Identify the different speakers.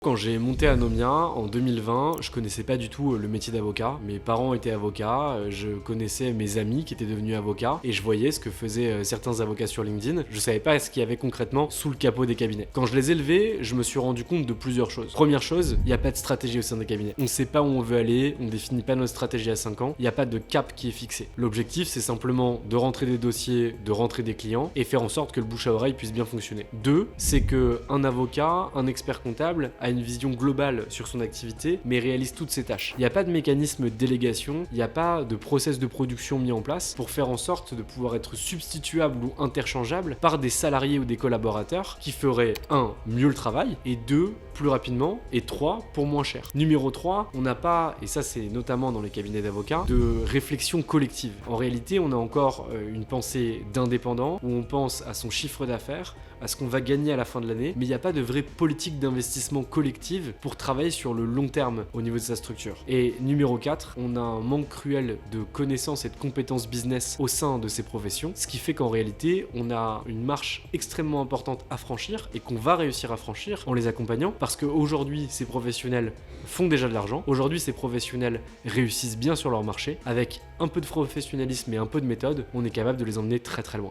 Speaker 1: Quand j'ai monté Anomia en 2020, je connaissais pas du tout le métier d'avocat. Mes parents étaient avocats, je connaissais mes amis qui étaient devenus avocats et je voyais ce que faisaient certains avocats sur LinkedIn. Je savais pas ce qu'il y avait concrètement sous le capot des cabinets. Quand je les ai levés, je me suis rendu compte de plusieurs choses. Première chose, il n'y a pas de stratégie au sein des cabinets. On sait pas où on veut aller, on définit pas notre stratégie à 5 ans, il n'y a pas de cap qui est fixé. L'objectif, c'est simplement de rentrer des dossiers, de rentrer des clients et faire en sorte que le bouche à oreille puisse bien fonctionner. Deux, c'est que un avocat, un expert comptable a une vision globale sur son activité, mais réalise toutes ses tâches. Il n'y a pas de mécanisme de délégation, il n'y a pas de process de production mis en place pour faire en sorte de pouvoir être substituable ou interchangeable par des salariés ou des collaborateurs qui feraient 1. Mieux le travail, et 2. Plus rapidement, et 3. Pour moins cher. Numéro 3, on n'a pas, et ça c'est notamment dans les cabinets d'avocats, de réflexion collective. En réalité, on a encore une pensée d'indépendant, où on pense à son chiffre d'affaires, à ce qu'on va gagner à la fin de l'année, mais il n'y a pas de vraie politique d'investissement collective pour travailler sur le long terme au niveau de sa structure. Et numéro 4, on a un manque cruel de connaissances et de compétences business au sein de ces professions, ce qui fait qu'en réalité, on a une marche extrêmement importante à franchir et qu'on va réussir à franchir en les accompagnant, parce qu'aujourd'hui, ces professionnels font déjà de l'argent, aujourd'hui, ces professionnels réussissent bien sur leur marché, avec un peu de professionnalisme et un peu de méthode, on est capable de les emmener très très loin.